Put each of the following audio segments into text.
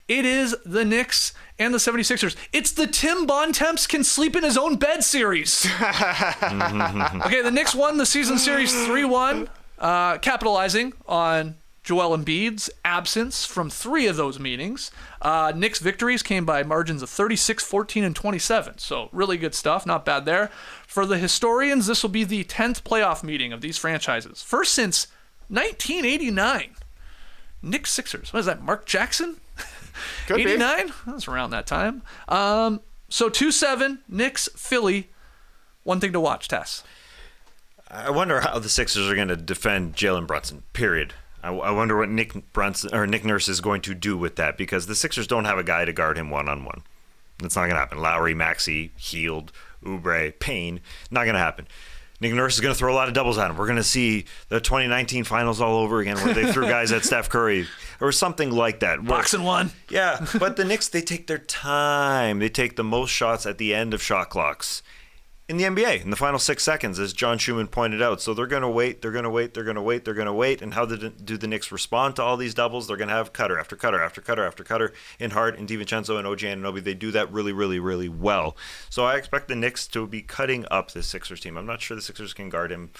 It is the Knicks and the 76ers. It's the Tim Bontemps can sleep in his own bed series. Okay, the Knicks won the season series 3-1, capitalizing on Joel Embiid's absence from 3 of those meetings. Knicks victories came by margins of 36, 14, and 27. So really good stuff. Not bad there. For the historians, this will be the 10th playoff meeting of these franchises. First since 1989. Knicks-Sixers. What is that, Mark Jackson? Could 89? Be. That's around that time. So 2-7, Knicks, Philly. One thing to watch, Tess. I wonder how the Sixers are going to defend Jalen Brunson, period. I wonder what Nick Nurse is going to do with that, because the Sixers don't have a guy to guard him one-on-one. That's not going to happen. Lowry, Maxey, Hield, Oubre, Payne. Not going to happen. Nick Nurse is going to throw a lot of doubles at him. We're going to see the 2019 finals all over again where they threw guys at Steph Curry or something like that. Boxing one. Yeah, but the Knicks, they take their time. They take the most shots at the end of shot clocks in the NBA in the final 6 seconds, as John Schumann pointed out. So they're going to wait, they're going to wait, they're going to wait, they're going to wait. And how do the Knicks respond to all these doubles? They're going to have cutter after cutter after cutter after cutter in Hart and DiVincenzo and OG Anunoby. They do that really, really, really well. So I expect the Knicks to be cutting up this Sixers team. I'm not sure the Sixers can guard him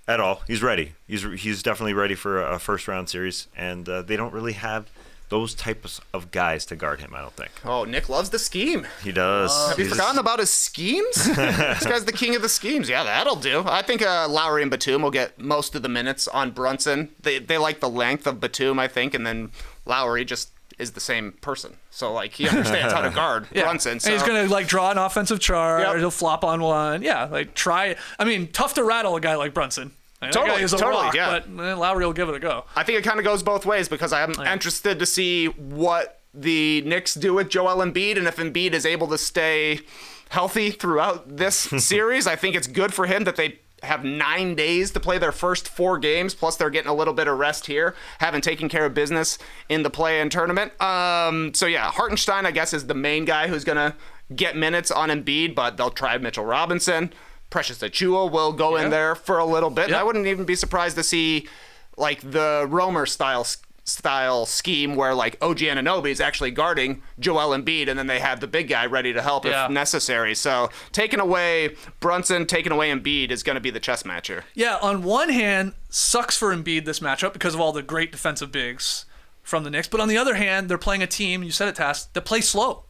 at all. He's ready. He's definitely ready for a first-round series. And they don't really have those types of guys to guard him, I don't think. Oh, Nick loves the scheme. He does. Have you forgotten about his schemes? This guy's the king of the schemes. Yeah, that'll do. I think Lowry and Batum will get most of the minutes on Brunson. They like the length of Batum, I think, and then Lowry just is the same person. So, like, he understands how to guard Brunson. So. And he's going to, like, draw an offensive charge. Yep. He'll flop on one. Yeah, like, try it. I mean, tough to rattle a guy like Brunson. Totally, rock, yeah. But Lowry will give it a go. I think it kind of goes both ways, because I'm interested to see what the Knicks do with Joel Embiid, and if Embiid is able to stay healthy throughout this series. I think it's good for him that they have 9 days to play their first 4 games, plus they're getting a little bit of rest here, having taken care of business in the play-in tournament. So yeah, Hartenstein, I guess, is the main guy who's going to get minutes on Embiid, but they'll try Mitchell Robinson. Precious Achiuwa will go in there for a little bit. Yep. I wouldn't even be surprised to see like the Romer style scheme where like OG Anunoby is actually guarding Joel Embiid, and then they have the big guy ready to help if necessary. So taking away Brunson, taking away Embiid is going to be the chess match here. Yeah, on one hand, sucks for Embiid this matchup because of all the great defensive bigs from the Knicks. But on the other hand, they're playing a team, you said it, Tass, that plays slow.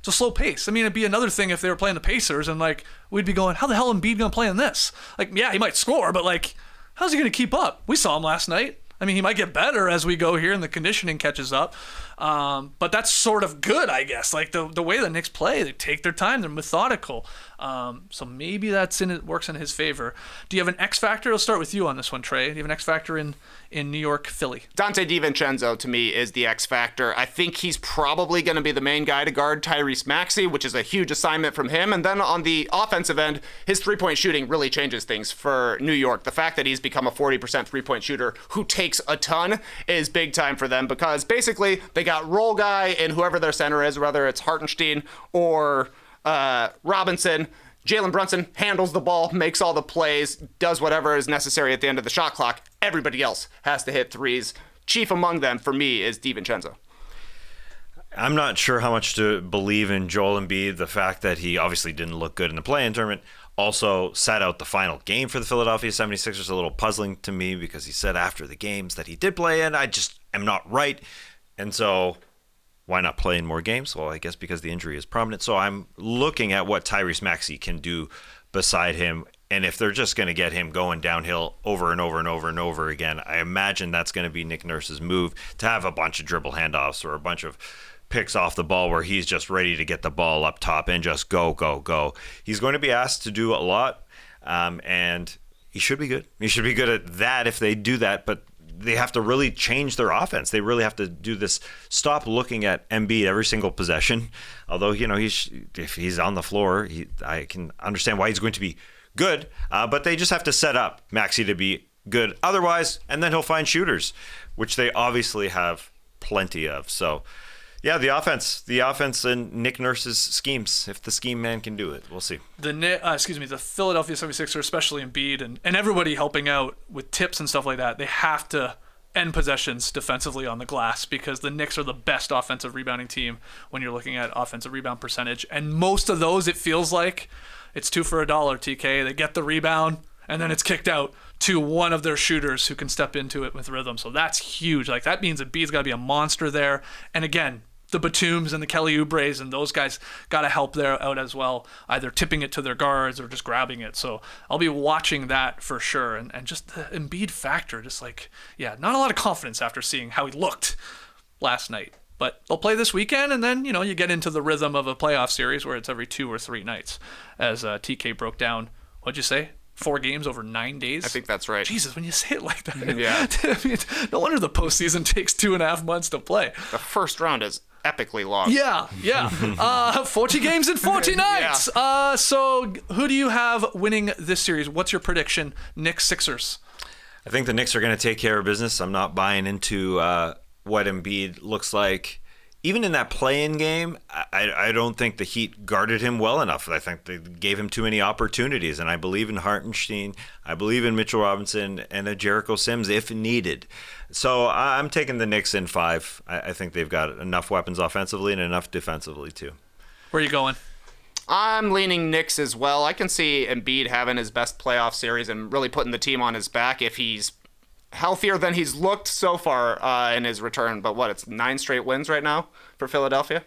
It's a slow pace. I mean, it'd be another thing if they were playing the Pacers and, like, we'd be going, how the hell Embiid going to play in this? Like, yeah, he might score, but, like, how's he going to keep up? We saw him last night. I mean, he might get better as we go here and the conditioning catches up. But that's sort of good, I guess. Like, the way the Knicks play, they take their time. They're methodical. So maybe works in his favor. Do you have an X factor? I'll start with you on this one, Trey. Do you have an X factor in New York, Philly? Dante DiVincenzo, to me, is the X factor. I think he's probably going to be the main guy to guard Tyrese Maxey, which is a huge assignment from him. And then on the offensive end, his three-point shooting really changes things for New York. The fact that he's become a 40% three-point shooter who takes a ton is big time for them, because basically they got role guy and whoever their center is, whether it's Hartenstein or Robinson. Jalen Brunson handles the ball, makes all the plays, does whatever is necessary at the end of the shot clock. Everybody else has to hit threes. Chief among them, for me, is DiVincenzo. I'm not sure how much to believe in Joel Embiid. The fact that he obviously didn't look good in the play-in tournament, also sat out the final game for the Philadelphia 76ers, a little puzzling to me, because he said after the games that he did play in. I just am not right. And so why not play in more games? Well, I guess because the injury is prominent. So I'm looking at what Tyrese Maxey can do beside him. And if they're just going to get him going downhill over and over and over and over again, I imagine that's going to be Nick Nurse's move, to have a bunch of dribble handoffs or a bunch of picks off the ball where he's just ready to get the ball up top and just go, go, go. He's going to be asked to do a lot, and he should be good. He should be good at that if they do that, but they have to really change their offense. They really have to do this. Stop looking at Embiid every single possession. Although, if he's on the floor, I can understand why he's going to be good. But they just have to set up Maxey to be good otherwise, and then he'll find shooters, which they obviously have plenty of. So, yeah, the offense and Nick Nurse's schemes. If the scheme man can do it, we'll see. The Philadelphia 76ers, especially Embiid and everybody helping out with tips and stuff like that, they have to end possessions defensively on the glass, because the Knicks are the best offensive rebounding team when you're looking at offensive rebound percentage. And most of those, it feels like it's $2 for $1, TK. They get the rebound, and then it's kicked out to one of their shooters who can step into it with rhythm. So that's huge. Like, that means Embiid's got to be a monster there. And again, the Batums and the Kelly Oubres and those guys got to help there out as well, either tipping it to their guards or just grabbing it. So I'll be watching that for sure. And just the Embiid factor, just like, yeah, not a lot of confidence after seeing how he looked last night. But they'll play this weekend, and then, you get into the rhythm of a playoff series where it's every 2 or 3 nights, as TK broke down. What'd you say? 4 games over 9 days? I think that's right. Jesus, when you say it like that. Yeah. I mean, no wonder the postseason takes 2.5 months to play. The first round is epically long. Yeah. 40 games in 40 nights. Yeah. So who do you have winning this series? What's your prediction? Knicks-Sixers. I think the Knicks are going to take care of business. I'm not buying into what Embiid looks like. Even in that play-in game, I don't think the Heat guarded him well enough. I think they gave him too many opportunities, and I believe in Hartenstein. I believe in Mitchell Robinson and a Jericho Sims if needed. So I'm taking the Knicks in 5. I think they've got enough weapons offensively and enough defensively, too. Where are you going? I'm leaning Knicks as well. I can see Embiid having his best playoff series and really putting the team on his back if he's healthier than he's looked so far in his return. But it's 9 straight wins right now for Philadelphia?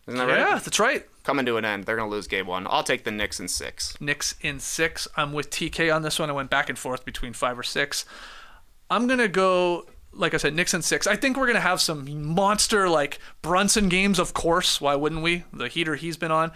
Isn't that right? Yeah, that's right. Coming to an end. They're going to lose game 1. I'll take the Knicks in 6. Knicks in 6. I'm with TK on this one. I went back and forth between 5 or 6. I'm going to go, like I said, Knicks in 6. I think we're going to have some monster, like, Brunson games, of course. Why wouldn't we? The heater he's been on.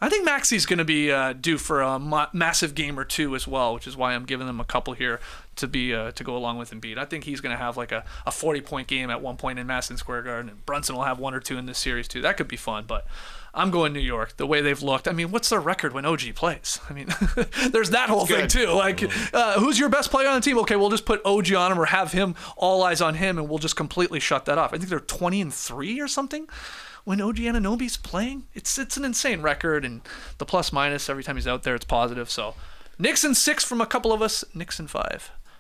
I think Maxi's going to be due for a massive game or 2 as well, which is why I'm giving them a couple here to go along with Embiid. I think he's going to have like a 40-point game at one point in Madison Square Garden, and Brunson will have 1 or 2 in this series too. That could be fun, but I'm going New York. The way they've looked. I mean, what's their record when OG plays? I mean, there's that whole thing too. Like, who's your best player on the team? Okay, we'll just put OG on him or have him, all eyes on him, and we'll just completely shut that off. I think they're 20-3 or something when OG Anunoby's playing. It's an insane record, and the plus minus every time he's out there, it's positive. So Knicks in 6 from a couple of us. Knicks in 5.